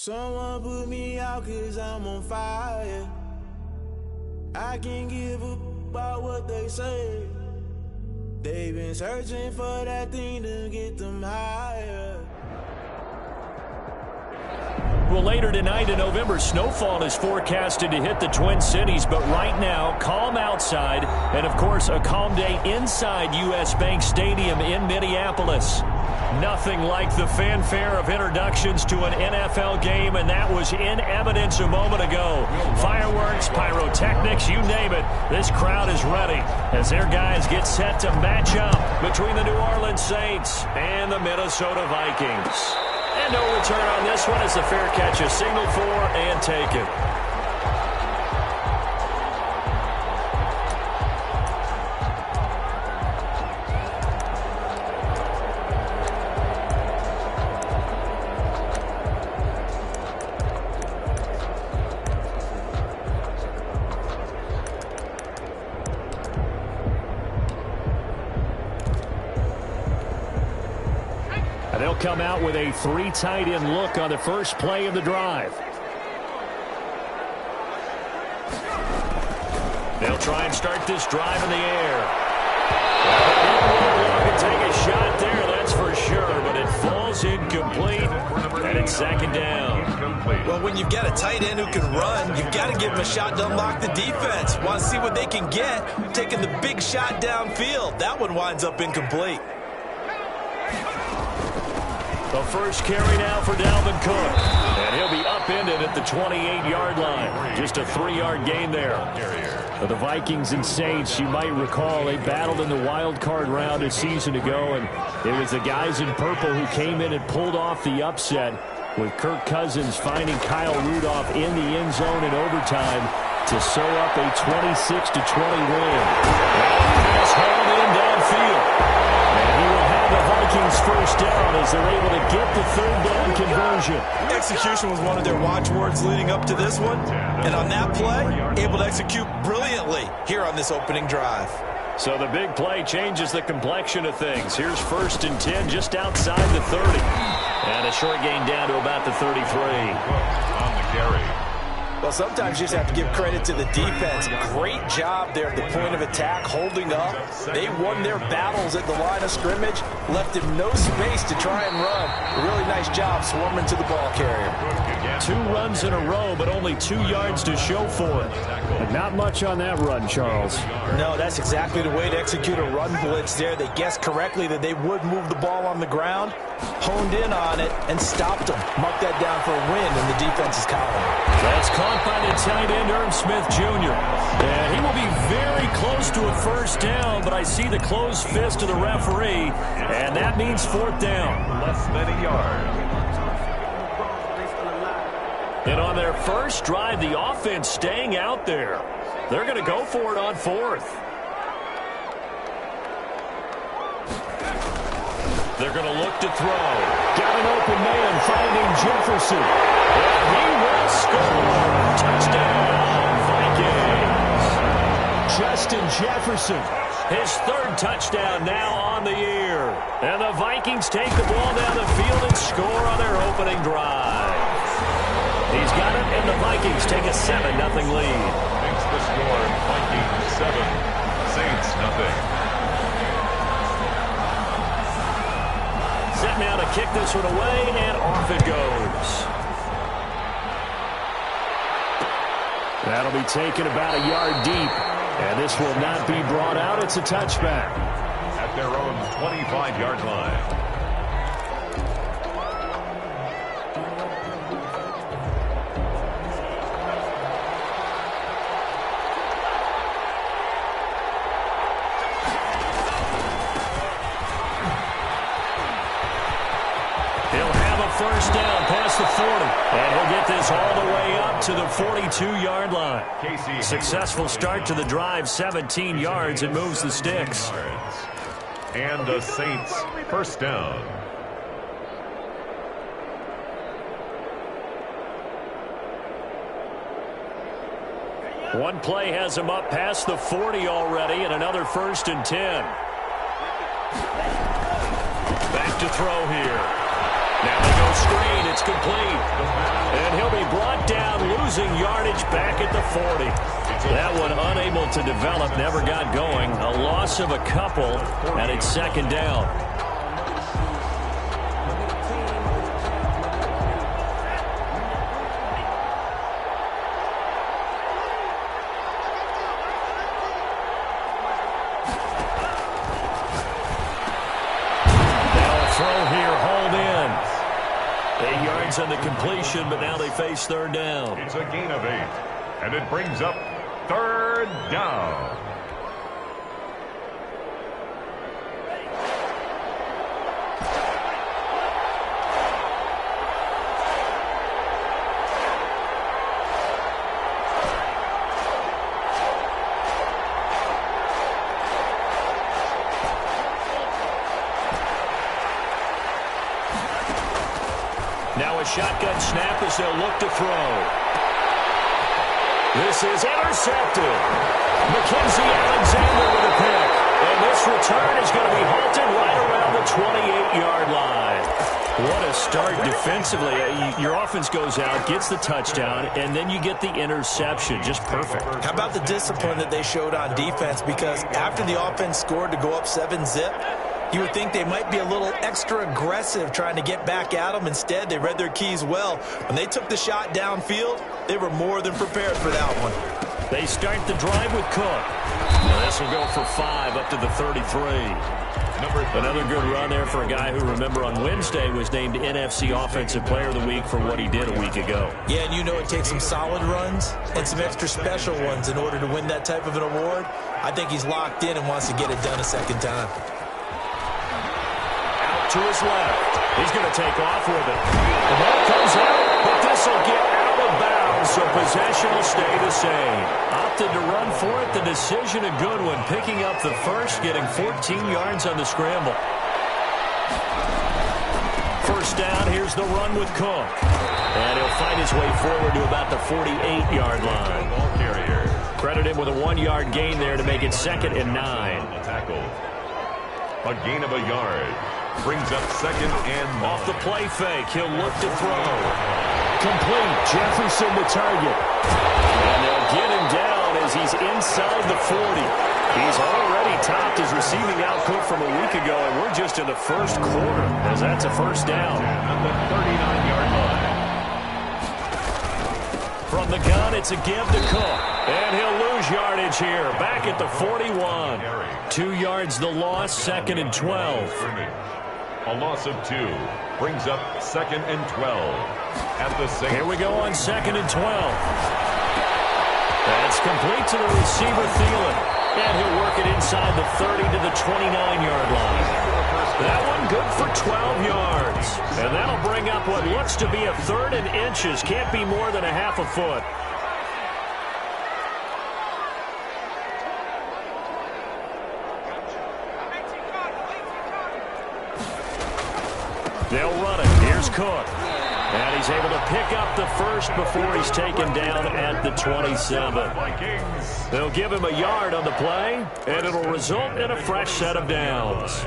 Someone put me out 'cause I'm on fire. I can't give a about what they say. They've been searching for that thing to get them higher. Well, later tonight in November, snowfall is forecasted to hit the Twin Cities, but right now, calm outside, and of course, a calm day inside U.S. Bank Stadium in Minneapolis. Nothing like the fanfare of introductions to an NFL game, and that was in evidence a moment ago. Fireworks, pyrotechnics, you name it. This crowd is ready as their guys get set to match up between the New Orleans Saints and the Minnesota Vikings. And no return on this one as the fair catch is signaled for and taken. They'll come out with a 3 tight end look on the first play of the drive. They'll try and start this drive in the air. Well, can take a shot there, that's for sure, but it falls incomplete, and it's second down. Well, when you've got a tight end who can run, you've got to give him a shot to unlock the defense. Want to see what they can get, taking the big shot downfield. That one winds up incomplete. The first carry now for Dalvin Cook. And he'll be upended at the 28-yard line. Just a 3-yard gain there. For the Vikings and Saints, you might recall, they battled in the wild card round a season ago, and it was the guys in purple who came in and pulled off the upset, with Kirk Cousins finding Kyle Rudolph in the end zone in overtime to sew up a 26-20 win. Pass hauled in downfield. And he will have the Vikings first down as they're able to get the third down conversion. Execution was one of their watchwords leading up to this one. And on that play, able to execute brilliantly here on this opening drive. So the big play changes the complexion of things. Here's 1st and 10 just outside the 30. And a short gain down to about the 33. On the carry. Well, sometimes you just have to give credit to the defense. Great job there at the point of attack, holding up. They won their battles at the line of scrimmage, left him no space to try and run. A really nice job swarming to the ball carrier. 2 runs in a row, but only 2 yards to show for it. And not much on that run, Charles. No, that's exactly the way to execute a run blitz there. They guessed correctly that they would move the ball on the ground, honed in on it, and stopped them. Mark that down for a win in the defense's column. That's caught by the tight end, Irv Smith Jr. And he will be very close to a first down, but I see the closed fist of the referee, and that means 4th down. Less than a yard. And on their first drive, the offense staying out there. They're going to go for it on 4th. They're going to look to throw. Got an open man finding Jefferson. And he will score. Touchdown, Vikings. Justin Jefferson, his 3rd touchdown now on the year. And the Vikings take the ball down the field and score on their opening drive. He's got it, and the Vikings take a 7-0 lead. Makes the score Vikings 7, Saints 0. Set now to kick this one away, and off it goes. That'll be taken about a yard deep, and this will not be brought out. It's a touchback. At their own 25-yard line. First down past the 40. And he'll get this all the way up to the 42-yard line. Successful start to the drive, 17 yards, and moves the sticks. And the Saints first down. One play has him up past the 40 already, and another 1st and 10. Back to throw here. Now they go screen. It's complete. And he'll be brought down, losing yardage back at the 40. That one unable to develop, never got going. A loss of a couple, and it's second down. On the completion, but now they face third down. It's a gain of 8, and it brings up third down. Now a shotgun snap as they'll look to throw. This is intercepted. Mackenzie Alexander with a pick. And this return is going to be halted right around the 28-yard line. What a start defensively. Your offense goes out, gets the touchdown, and then you get the interception. Just perfect. How about the discipline that they showed on defense? Because after the offense scored to go up 7-zip, you would think they might be a little extra aggressive trying to get back at them. Instead, they read their keys well. When they took the shot downfield, they were more than prepared for that one. They start the drive with Cook. Now this will go for 5 up to the 33. Another good run there for a guy who, remember, on Wednesday was named NFC Offensive Player of the Week for what he did a week ago. Yeah, and you know it takes some solid runs and some extra special ones in order to win that type of an award. I think he's locked in and wants to get it done a second time. To his left. He's going to take off with it. The ball comes out, but this will get out of bounds, so possession will stay the same. Opted to run for it. The decision a good one. Picking up the first, getting 14 yards on the scramble. First down, here's the run with Cook. And he'll find his way forward to about the 48-yard line. Ball carrier. Credit him with a 1-yard gain there to make it 2nd and 9. Tackle. A gain of a yard. Brings up 2nd and 9. Off the play fake, he'll look to throw. Complete, Jefferson the target. And they'll get him down as he's inside the 40. He's already topped his receiving output from a week ago, and we're just in the first quarter as that's a first down. At the 39-yard line. From the gun, it's a give to Cook. And he'll lose yardage here, back at the 41. 2 yards the loss, 2nd and 12. A loss of 2 brings up 2nd and 12 at the same. Here we go on 2nd and 12. That's complete to the receiver, Thielen. And he'll work it inside the 30 to the 29-yard line. That one good for 12 yards. And that'll bring up what looks to be a 3rd and inches. Can't be more than a half a foot. They'll run it. Here's Cook. And he's able to pick up the first before he's taken down at the 27. They'll give him a yard on the play, and it'll result in a fresh set of downs.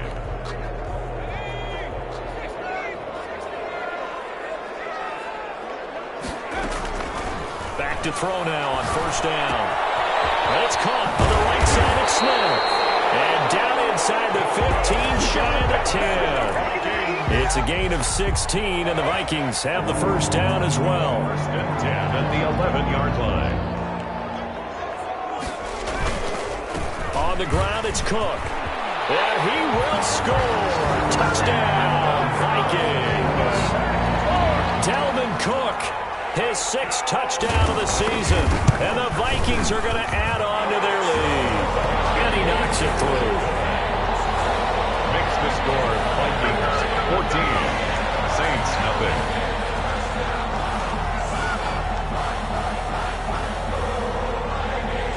Back to throw now on first down. And it's caught on the right side of Smith. And down inside the 15, shy of the 10. It's a gain of 16, and the Vikings have the first down as well. 1st and 10 at the 11-yard line. On the ground, it's Cook. And he will score. Touchdown, Vikings. Dalvin Cook, his 6th touchdown of the season. And the Vikings are going to add on to their lead. And he knocks it through. Makes the score Vikings 14, Saints nothing.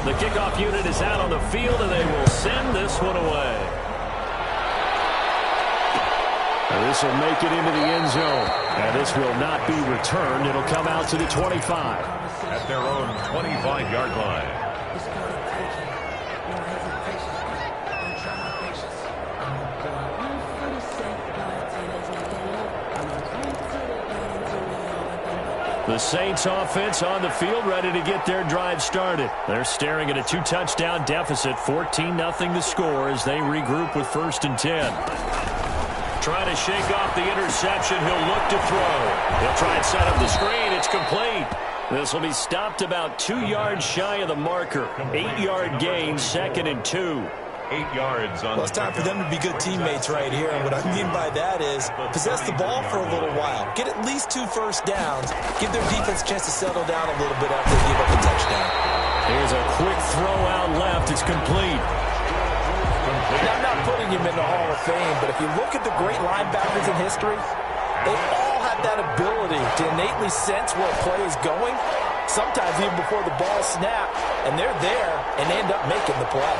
The kickoff unit is out on the field, and they will send this one away. And this will make it into the end zone. And this will not be returned. It'll come out to the 25. At their own 25-yard line. The Saints offense on the field, ready to get their drive started. They're staring at a 2-touchdown deficit, 14-0 the score as they regroup with 1st and 10. Trying to shake off the interception, he'll look to throw. He'll try and set up the screen, it's complete. This will be stopped about 2 yards shy of the marker. 8-yard gain, 2nd and 2. 8 yards on. Well, it's time for them to be good teammates right here. And what I mean by that is possess the ball for a little while. Get at least 2 first downs. Give their defense a chance to settle down a little bit after they give up a touchdown. Here's a quick throw out left. It's complete. Now, I'm not putting him in the Hall of Fame, but if you look at the great linebackers in history, they all have that ability to innately sense where a play is going, sometimes even before the ball snaps, and they're there and they end up making the play.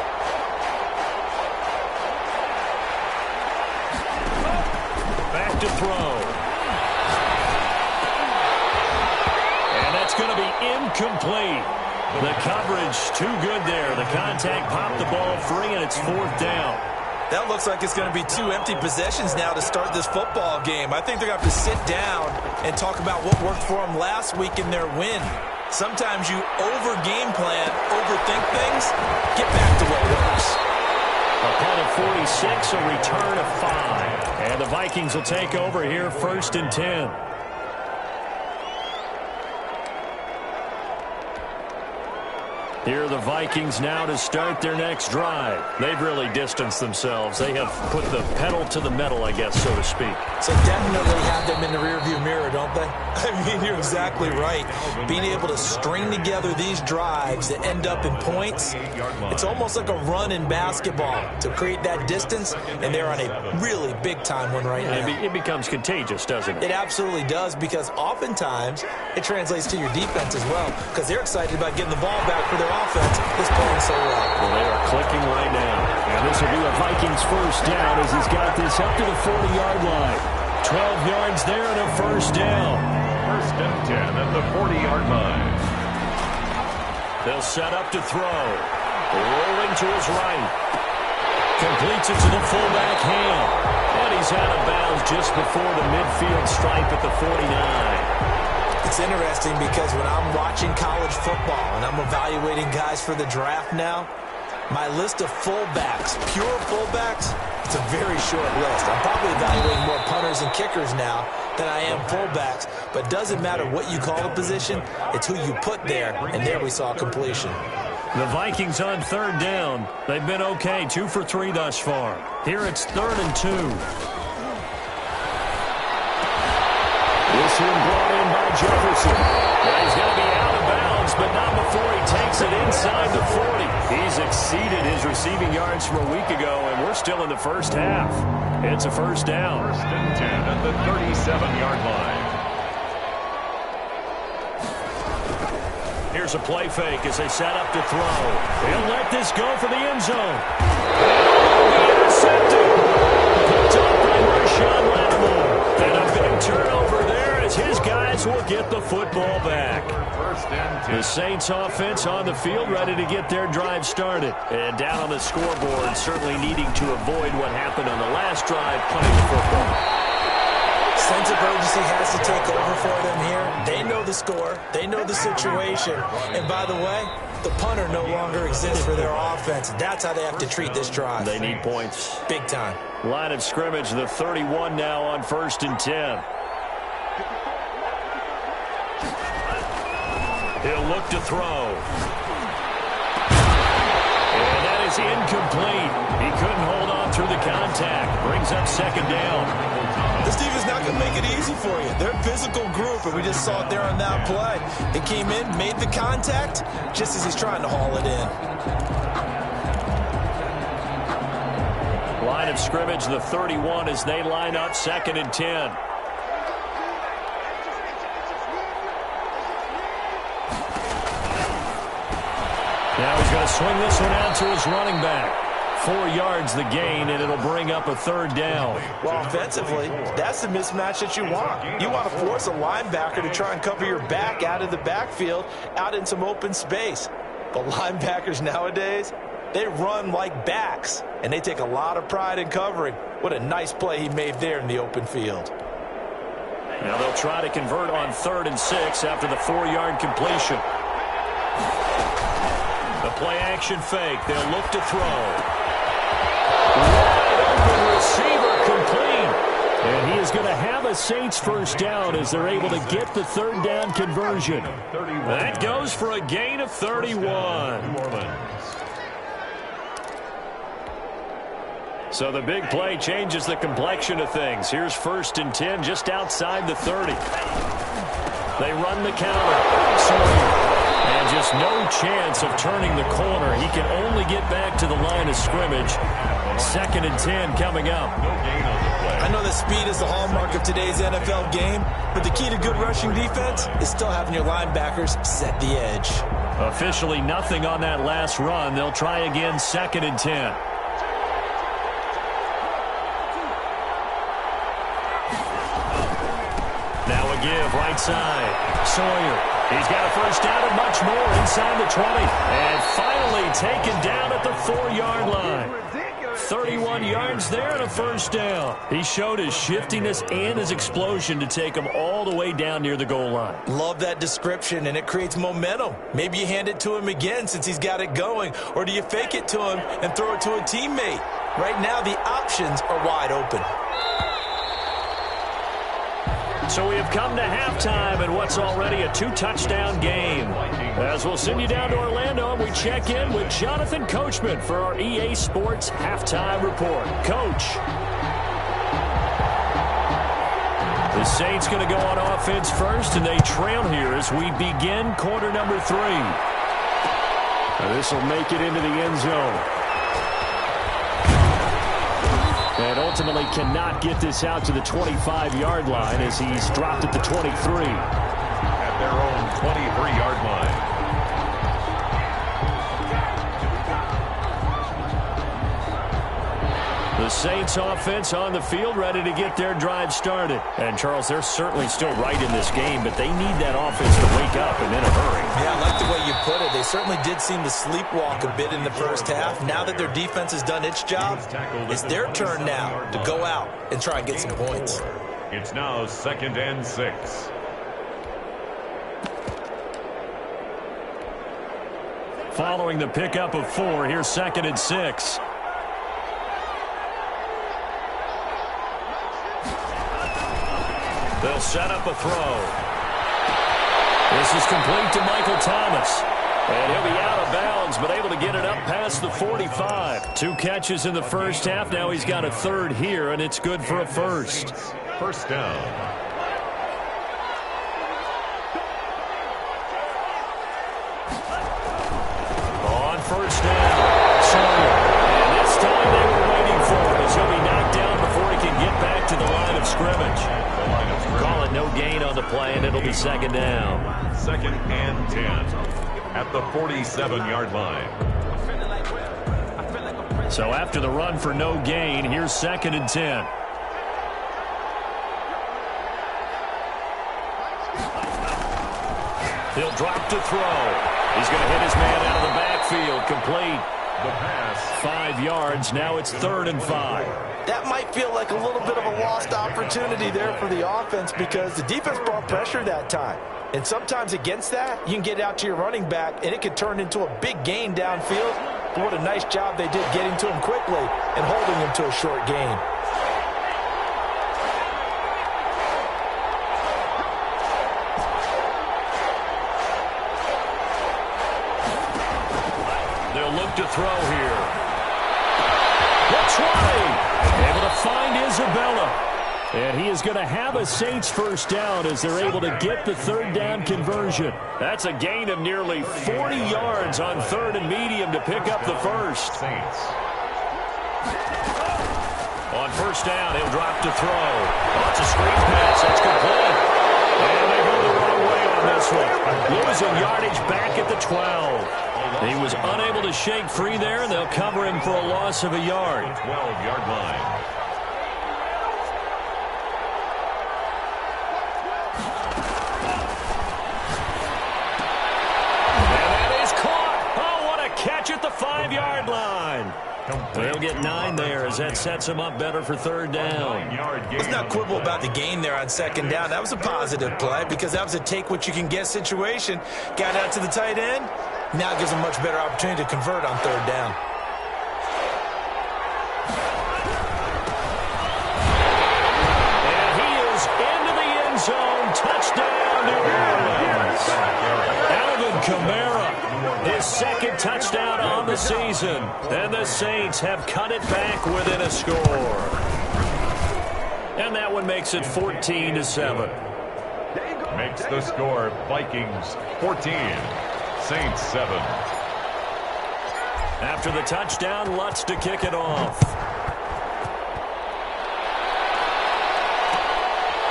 Back to throw. And that's going to be incomplete. The coverage too good there. The contact popped the ball free, and it's 4th down. That looks like it's going to be 2 empty possessions now to start this football game. I think they're going to have to sit down and talk about what worked for them last week in their win. Sometimes you over-game plan, overthink things, get back to what works. A punt of 46, a return of 5. And the Vikings will take over here, 1st and 10. Here are the Vikings now to start their next drive. They've really distanced themselves. They have put the pedal to the metal, I guess, so to speak. So definitely have them in the rearview mirror, don't they? I mean, you're exactly right. Being able to string together these drives that end up in points, it's almost like a run in basketball to create that distance, and they're on a really big-time one right now. It becomes contagious, doesn't it? It absolutely does, because oftentimes it translates to your defense as well, because they're excited about getting the ball back for their offense is playing so well. Well, they are clicking right now. And this will be a Vikings first down as he's got this up to the 40-yard line. 12 yards there and a first down. 1st and 10 at the 40-yard line. They'll set up to throw. Rolling to his right. Completes it to the fullback hand. And he's out of bounds just before the midfield stripe at the 49. It's interesting because when I'm watching college football and I'm evaluating guys for the draft now, my list of fullbacks, pure fullbacks, it's a very short list. I'm probably evaluating more punters and kickers now than I am fullbacks, but it doesn't matter what you call a position, it's who you put there, and there we saw completion. The Vikings on 3rd down. They've been okay, 2 for 3 thus far. Here it's 3rd and 2. This one brought in by Jefferson. Well, he's going to be out of bounds, but not before he takes it inside the 40. He's exceeded his receiving yards from a week ago, and we're still in the first half. It's a first down. 1st and 10 at the 37-yard line. Here's a play fake as they set up to throw. They'll let this go for the end zone. Intercepted. Picked up by Marshawn Lattimore. And a big turnover there as his guys will get the football back. 1st and 10. The Saints offense on the field ready to get their drive started. And down on the scoreboard, certainly needing to avoid what happened on the last drive, punting the football. Sense of urgency has to take over for them here. They know the score. They know the situation. And by the way, the punter no longer exists for their offense. That's how they have to treat this drive. They need points. Big time. Line of scrimmage, the 31 now on 1st and 10. He'll look to throw. And that is incomplete. He couldn't hold on through the contact. Brings up 2nd down. This defense is not going to make it easy for you. They're a physical group, and we just saw it there on that play. They came in, made the contact, just as he's trying to haul it in. Line of scrimmage, the 31 as they line up 2nd and 10. Now he's going to swing this one out to his running back. 4 yards the gain, and it'll bring up a 3rd down. Well, offensively, that's the mismatch that you want. You want to force a linebacker to try and cover your back out of the backfield, out in some open space. But linebackers nowadays, they run like backs, and they take a lot of pride in covering. What a nice play he made there in the open field. Now they'll try to convert on 3rd and 6 after the 4-yard completion. The play-action fake. They'll look to throw. Wide open receiver complete. And he is going to have a Saints first down as they're able to get the 3rd down conversion. That goes for a gain of 31. So the big play changes the complexion of things. Here's 1st and 10 just outside the 30. They run the counter. And just no chance of turning the corner. He can only get back to the line of scrimmage. 2nd and 10 coming up. I know that speed is the hallmark of today's NFL game, but the key to good rushing defense is still having your linebackers set the edge. Officially nothing on that last run. They'll try again 2nd and 10. Now a give right side. Sawyer. He's got a first down and much more inside the 20. And finally taken down at the 4-yard line. 31 yards there and a first down. He showed his shiftiness and his explosion to take him all the way down near the goal line. Love that description, and it creates momentum. Maybe you hand it to him again since he's got it going, or do you fake it to him and throw it to a teammate? Right now, the options are wide open. So we have come to halftime in what's already a 2-touchdown game. As we'll send you down to Orlando, and we check in with Jonathan Coachman for our EA Sports Halftime Report. Coach. The Saints going to go on offense first, and they trail here as we begin quarter number 3. This will make it into the end zone. And ultimately cannot get this out to the 25-yard line as he's dropped at the 23. At their own 23-yard line. The Saints offense on the field ready to get their drive started. And, Charles, they're certainly still right in this game, but they need that offense to wake up and in a hurry. Yeah, I like the way you put it. They certainly did seem to sleepwalk a bit in the first half. Now that their defense has done its job, it's their turn now to go out and try and get some points. It's now 2nd and 6. Following the pickup of 4, here's 2nd and 6. They'll set up a throw. This is complete to Michael Thomas. And he'll be out of bounds, but able to get it up past the 45. 2 catches in the first half. Now he's got a 3rd here, and it's good for a first. First down. On first down, Sawyer. And this time they were waiting for it as he'll be knocked down before he can get back to the line of scrimmage. Call it no gain on the play, and it'll be 2nd down. 2nd and 10 at the 47-yard line. So after the run for no gain, here's 2nd and 10. He'll drop to throw. He's going to hit his man out of the backfield. Complete. The pass. 5 yards. Now it's 3rd and 5. That might feel like a little bit of a lost opportunity there for the offense because the defense brought pressure that time. And sometimes against that, you can get out to your running back, and it could turn into a big gain downfield. But what a nice job they did getting to him quickly and holding him to a short gain. They'll look to throw here. The 20. Able to find Isabella. And he is going to have a Saints first down as they're able to get the 3rd down conversion. That's a gain of nearly 40 yards on 3rd and medium to pick up the first. Saints. On first down, he'll drop to throw. Lots of screen pass. That's complete. And they go the wrong way on this one. Losing yardage back at the 12. He was unable to shake free there, and they'll cover him for a loss of a yard. 12-yard line. And that is caught. Oh, what a catch at the 5-yard line. They'll get 9 there as that sets them up better for third down. Let's not quibble about the gain there on second down. That was a positive play because that was a take-what-you-can-get situation. Got out to the tight end. Now it gives them a much better opportunity to convert on third down. And he is into the end zone. Touchdown, New Orleans. Alvin Kamara, his second touchdown on the season. And the Saints have cut it back within a score. And that one makes it 14-7. Makes the score Vikings 14, Saints 7. After the touchdown, Lutz to kick it off.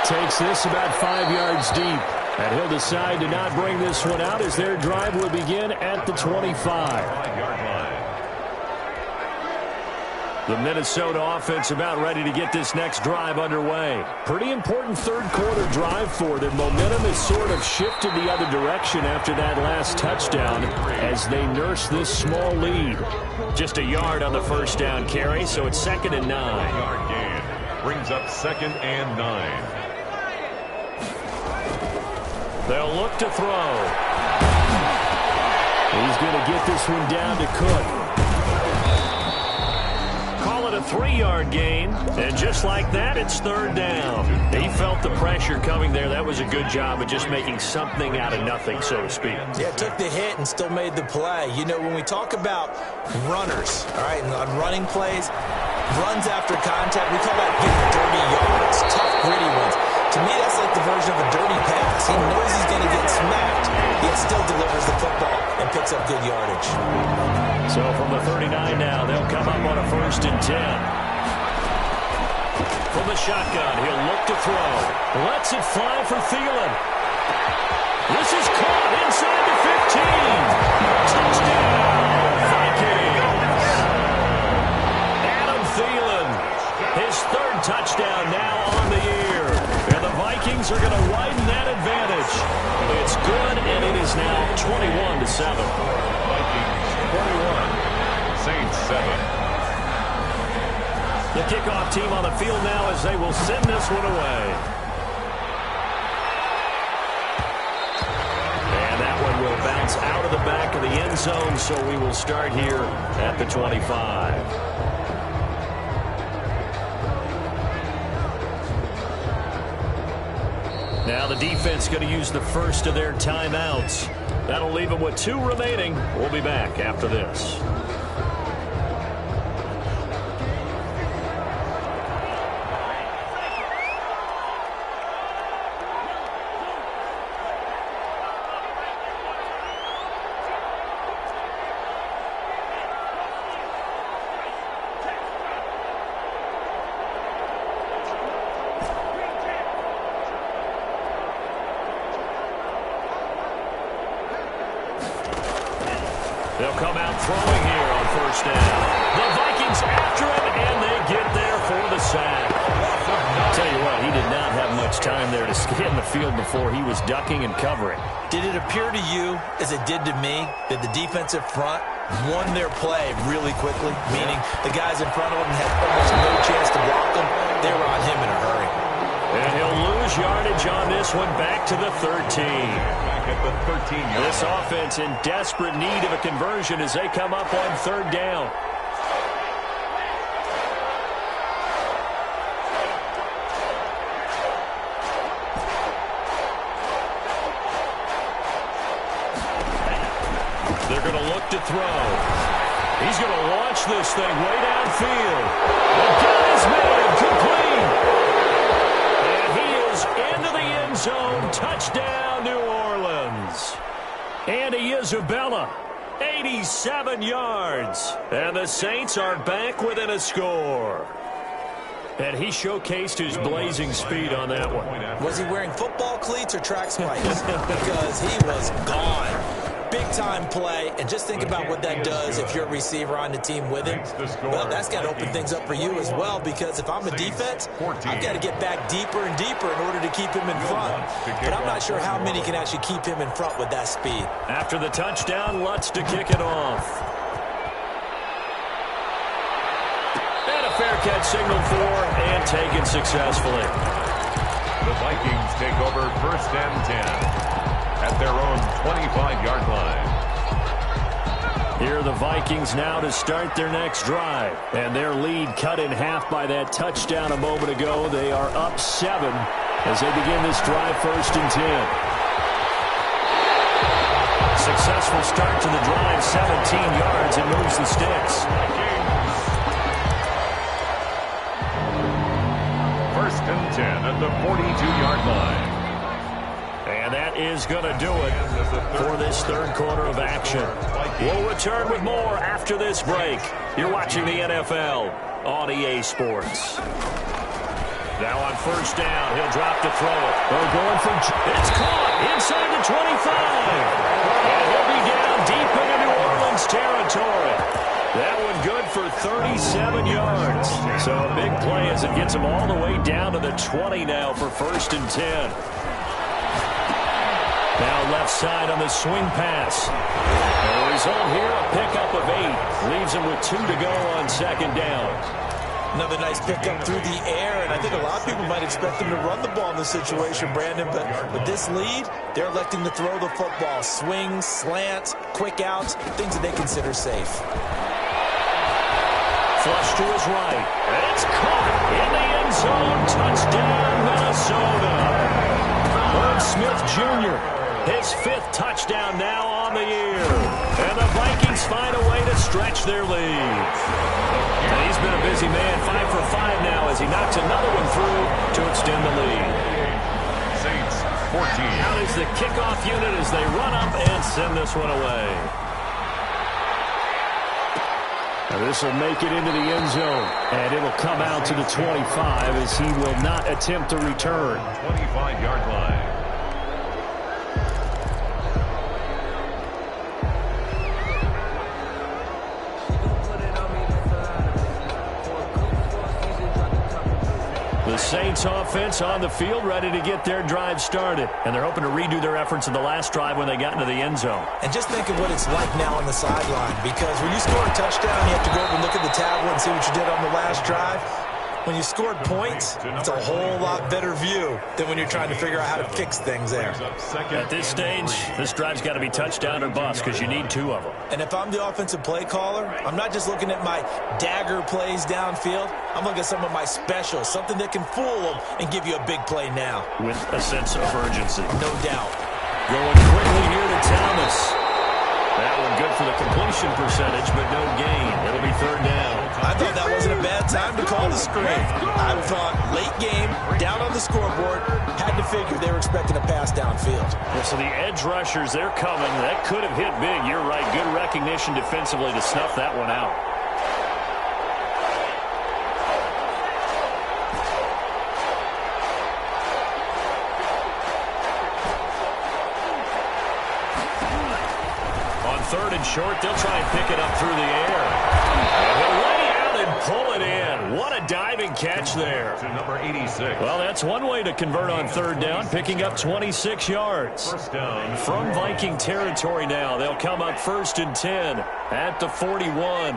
Takes this about 5 yards deep. And he'll decide to not bring this one out as their drive will begin at the 25. 5-yard line. The Minnesota offense about ready to get this next drive underway. Pretty important third quarter drive for them. Momentum has sort of shifted the other direction after that last touchdown as they nurse this small lead. Just a yard on the first down carry, so it's 2nd and 9. 1-yard gain brings up 2nd and 9. They'll look to throw. He's going to get this one down to Cook. Call it a 3-yard gain, and just like that, it's third down. He felt the pressure coming there. That was a good job of just making something out of nothing, so to speak. Yeah, took the hit and still made the play. You know, when we talk about runners, all right, and on running plays, runs after contact, we call that getting dirty yards, tough, gritty ones. To me, that's like the version of a dirty pass. He knows he's going to get smacked, yet still delivers the football and picks up good yardage. So from the 39 now, they'll come up on a 1st and 10. From the shotgun, he'll look to throw. Lets it fly for Thielen. This is caught inside the 15. Touchdown, Vikings. Adam Thielen, his 3rd touchdown now on the year. And the Vikings are going to widen that advantage. It's good, and it is now 21-7. Vikings 21, Saints 7. The kickoff team on the field now as they will send this one away. And that one will bounce out of the back of the end zone, so we will start here at the 25. Now the defense going to use the first of their timeouts. That'll leave them with 2 remaining. We'll be back after this. They'll come out throwing here on 1st down. The Vikings after him, and they get there for the sack. I'll tell you what, he did not have much time there to get in the field before he was ducking and covering. Did it appear to you, as it did to me, that the defensive front won their play really quickly? Meaning the guys in front of them had almost no chance to block them. They were on him in a hurry. And he'll lose yardage on this one back to the 13. Back at the 13-yard. This offense in desperate need of a conversion as they come up on 3rd down. They're going to look to throw. He's going to launch this thing way downfield. The guy's made complete. And he is into the end zone. Touchdown, New Orleans. Andy Isabella, 87 yards. And the Saints are back within a score. And he showcased his blazing speed on that one. Was he wearing football cleats or track spikes? Because he was gone. Big-time play, and just think about what that does if you're a receiver on the team with him. Well, that's got to open things up for you as well, because if I'm a defense, I've got to get back deeper and deeper in order to keep him in front. But I'm not sure how many can actually keep him in front with that speed. After the touchdown, Lutz to kick it off. Bearcat signaled for and taken successfully. The Vikings take over 1st and 10 at their own 25-yard line. Here are the Vikings now to start their next drive. And their lead cut in half by that touchdown a moment ago. They are up 7 as they begin this drive 1st and 10. Successful start to the drive, 17 yards, and moves the sticks. 1st and 10 at the 42-yard line. And that is going to do it for this third quarter of action. We'll return with more after this break. You're watching the NFL on EA Sports. Now on 1st down, he'll drop to throw it. They're going for it's caught inside the 25. And he'll be down deep into New Orleans territory. That one good for 37 yards. So a big play as it gets him all the way down to the 20 now for 1st and 10. Now left side on the swing pass. And the result here, a pickup of 8. Leaves him with 2 to go on 2nd down. Another nice pickup through the air, and I think a lot of people might expect them to run the ball in this situation, Brandon, but with this lead, they're electing to throw the football. Swings, slants, quick outs, things that they consider safe. Flush to his right. And it's caught in the end zone. Touchdown, Minnesota. Herb Smith Jr., his 5th touchdown now on the year. And the Vikings find a way to stretch their lead. And he's been a busy man, 5 for 5 now as he knocks another one through to extend the lead. Saints 14. Out is the kickoff unit as they run up and send this one away. Now this will make it into the end zone, and it'll come out to the 25 as he will not attempt to return. 25-yard line. The Saints offense on the field ready to get their drive started. And they're hoping to redo their efforts in the last drive when they got into the end zone. And just think of what it's like now on the sideline, because when you score a touchdown, you have to go over and look at the tablet and see what you did on the last drive. When you scored points, it's a whole lot better view than when you're trying to figure out how to fix things there. At this stage, this drive's got to be touchdown or bust because you need 2 of them. And if I'm the offensive play caller, I'm not just looking at my dagger plays downfield. I'm looking at some of my specials, something that can fool them and give you a big play now. With a sense of urgency. No doubt. Going quickly here to Thomas. That one good for the completion percentage, but no gain. It'll be 3rd down. I thought that wasn't a bad time to call the screen. I thought late game, down on the scoreboard, had to figure they were expecting a pass downfield. Well, so the edge rushers, they're coming. That could have hit big. You're right. Good recognition defensively to snuff that one out. On 3rd and short, they'll try and pick it up through the air. And he'll lay out and pull it in. What a diving catch there. To number 86. Well, that's one way to convert on 3rd down, picking up 26 yards. 1st down. From Viking territory now, they'll come up 1st and 10 at the 41.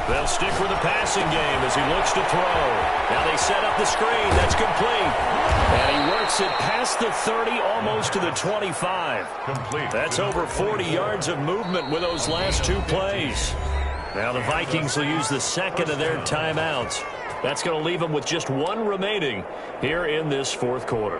They'll stick with the passing game as he looks to throw. Now they set up the screen. That's complete. And he works it past the 30, almost to the 25. Complete. That's over 40 yards of movement with those last 2 plays. Now the Vikings will use the 2nd of their timeouts. That's going to leave them with just 1 remaining here in this 4th quarter.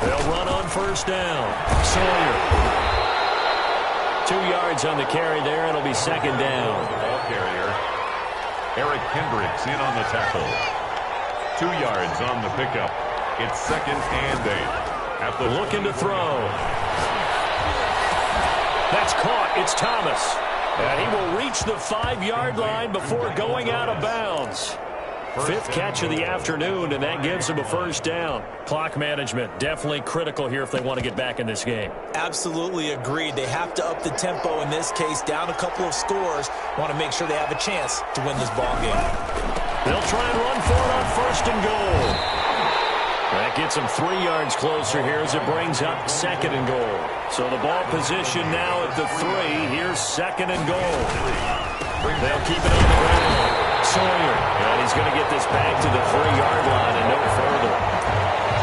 They'll run on 1st down. Sawyer. 2 yards on the carry there. It'll be 2nd down. Ball carrier. Eric Hendricks in on the tackle. 2 yards on the pickup. It's 2nd and 8. At the looking to throw. That's caught. It's Thomas. And he will reach the 5-yard line before going out of bounds. 5th catch of the afternoon, and that gives him a 1st down. Clock management definitely critical here if they want to get back in this game. Absolutely agreed. They have to up the tempo in this case, down a couple of scores. Want to make sure they have a chance to win this ball game. They'll try and run for it on 1st and goal. gets him 3 yards closer here as it brings up 2nd and goal. So the ball position now at the 3. Here's 2nd and goal. They'll keep it on the ground. Sawyer, and he's going to get this back to the 3-yard line and no further.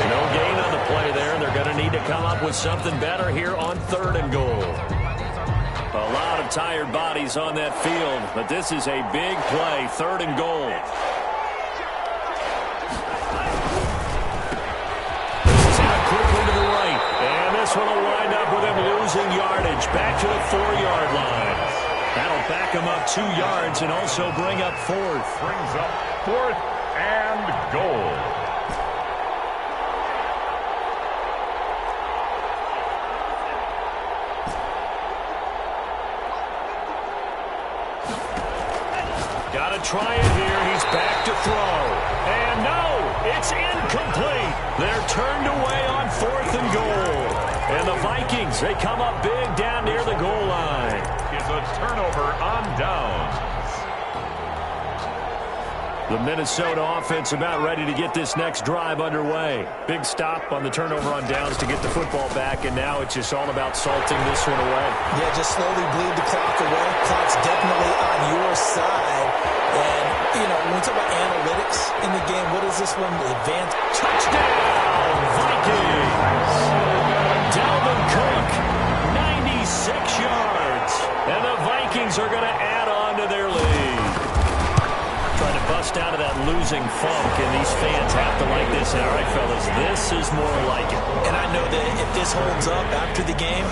No gain on the play there. They're going to need to come up with something better here on 3rd and goal. A lot of tired bodies on that field, but this is a big play, 3rd and goal. This is out quickly to the right, and this one will wind up with him losing yardage back to the 4-yard line. That'll back him up 2 yards and also bring up 4th. Brings up 4th and goal. Got to try it here. He's back to throw. And no, it's incomplete. They're turned away on 4th and goal. And the Vikings, they come up big down near the goal line. It's a turnover on downs. The Minnesota offense about ready to get this next drive underway. Big stop on the turnover on downs to get the football back, and now it's just all about salting this one away. Yeah, just slowly bleed the clock away. Clock's definitely on your side. And, you know, when we talk about analytics in the game, what is this one? Advanced touchdown, Vikings! Dalvin Cook, 96 yards. And the Vikings are going to add on to their lead. Trying to bust out of that losing funk, and these fans have to like this. And all right, fellas, this is more like it. And I know that if this holds up after the game,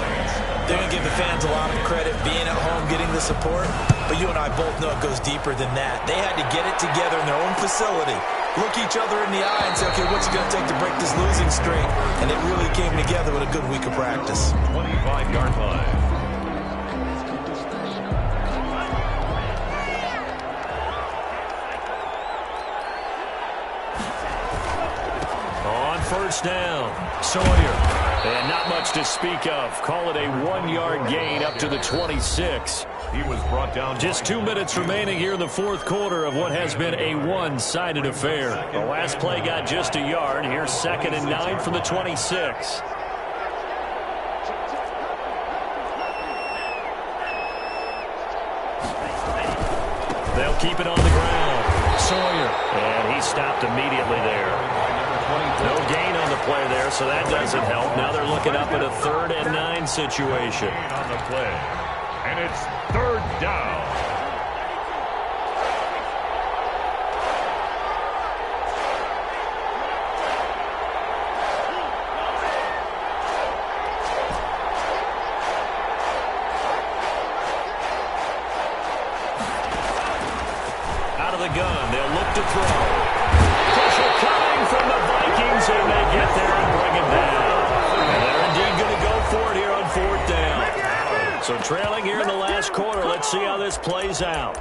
they're going to give the fans a lot of credit being at home, getting the support. But you and I both know it goes deeper than that. They had to get it together in their own facility, look each other in the eye and say, okay, what's it going to take to break this losing streak? And it really came together with a good week of practice. 25-yard line. First down, Sawyer. And not much to speak of. Call it a 1-yard gain up to the 26. He was brought down. Just 2 minutes remaining here in the 4th quarter of what has been a one-sided affair. The last play got just a yard. Here's 2nd and 9 from the 26. They'll keep it on the ground. Sawyer. And he stopped immediately there. No gain on the play there, so that doesn't help. Now they're looking up at a 3rd and 9 situation. On the play, and it's 3rd down. Out of the gun, they'll look to throw. Pressure coming from the Vikings, and they get there and bring it down. And they're indeed going to go for it here on 4th down. So trailing here in the last quarter, let's see how this plays out.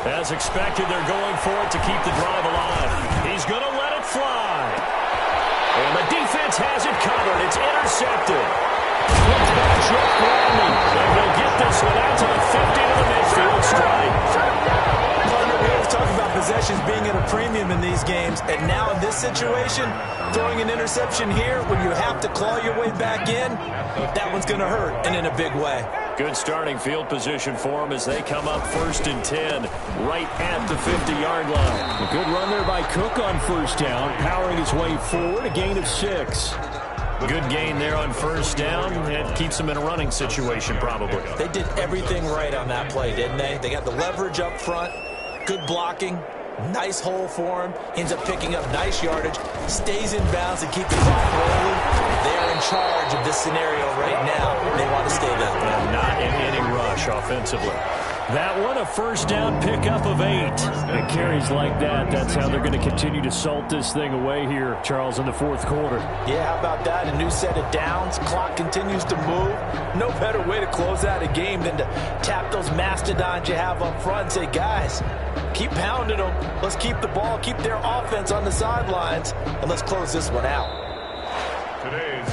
As expected, they're going for it to keep the drive alive. He's going to let it fly. And the defense has it covered. It's intercepted. Looks back, Jeff Bradley. And they'll get this one out to the 50 to the midfield strike. We always talk about possessions being at a premium in these games. And now in this situation, throwing an interception here when you have to claw your way back in, that one's going to hurt, and in a big way. Good starting field position for them as they come up 1st and 10 right at the 50-yard line. A good run there by Cook on 1st down, powering his way forward, a gain of 6. Good gain there on 1st down. That keeps them in a running situation probably. They did everything right on that play, didn't they? They got the leverage up front, good blocking, nice hole for him, ends up picking up nice yardage, stays in bounds and keep the clock rolling. They're in charge of this scenario right now. They want to stay there. And not in any rush offensively. That one, a first down pickup of 8. And carries like that, that's how they're going to continue to salt this thing away here, Charles, in the fourth quarter. Yeah, how about that? A new set of downs. Clock continues to move. No better way to close out a game than to tap those mastodons you have up front and say, guys, keep pounding them. Let's keep the ball, keep their offense on the sidelines, and let's close this one out.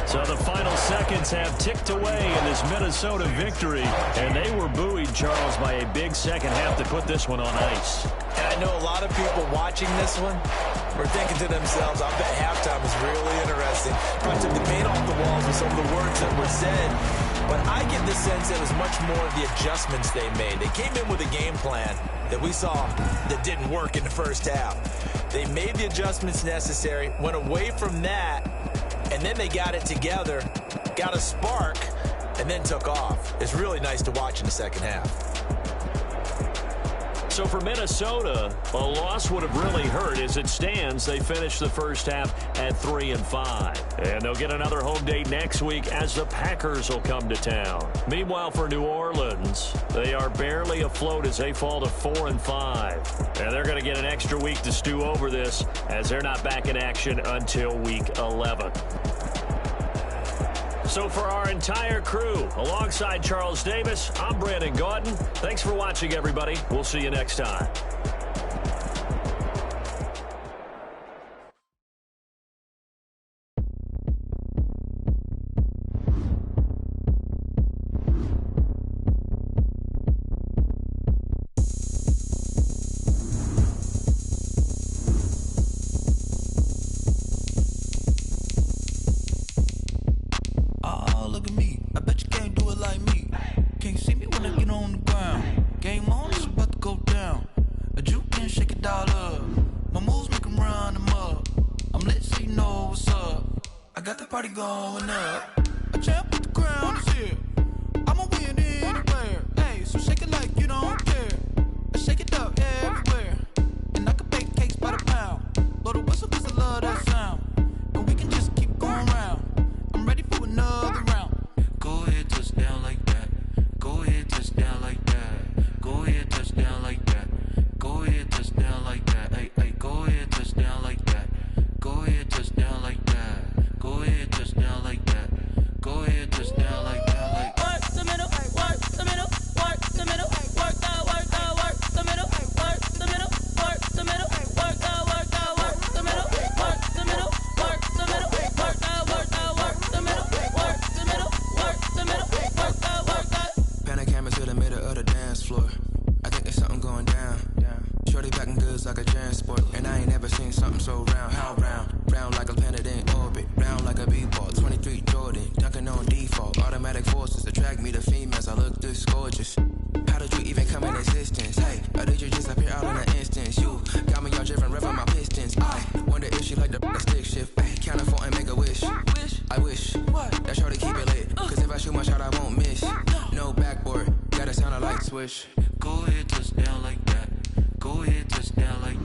So the final seconds have ticked away in this Minnesota victory, and they were buoyed, Charles, by a big second half to put this one on ice. And I know a lot of people watching this one were thinking to themselves, I bet halftime was really interesting. Probably took the paint off the walls with some of the words that were said. But I get the sense that it was much more of the adjustments they made. They came in with a game plan that we saw that didn't work in the first half. They made the adjustments necessary, went away from that, and then they got it together, got a spark, and then took off. It's really nice to watch in the second half. So for Minnesota, a loss would have really hurt. As it stands, they finished the first half at 3-5. And they'll get another home date next week as the Packers will come to town. Meanwhile, for New Orleans, they are barely afloat as they fall to 4-5. And they're going to get an extra week to stew over this as they're not back in action until week 11. So for our entire crew, alongside Charles Davis, I'm Brandon Gaudin. Thanks for watching, everybody. We'll see you next time. Going up, a champ with the crown is here. I'ma win anywhere. Hey, so shake it like you don't care. I shake it up everywhere. And I can bake cakes by the pound. Blow the whistle 'cause I love that sound. And we can just keep going round. I'm ready for another round. Go ahead, touch down like that. Go ahead, touch down like that. Go ahead, touch down like that. Go ahead, touch down like that. Hey, hey, go ahead, touch down like that. Go ahead, touch down like that. Go ahead, touch down like that. Go ahead, touch down like that. Like work the middle, work the middle, work the middle, work the middle, work the middle, work the middle, work the middle, work the middle, work the middle, work the middle, work the middle, work the middle, work the. Pan a camera to the middle of the dance floor. I think there's something going down. Shorty packing goods like a transport, and I ain't never seen something so round. How round? Round like a planet in orbit, round like a b-ball. 23 Jordan, dunking on default. Automatic forces attract me to females. I look this gorgeous. How did you even come in existence? Hey, or did you just appear out in an instance? You got me all driven, revving my pistons. I wonder if she like the stick shift. Hey, count a 4 and make a wish. I wish that shorty keep it lit. 'Cause if I shoot my shot, I won't miss. No backboard, gotta sound a light switch. Go ahead, touch down like that. Go ahead, touch down like that.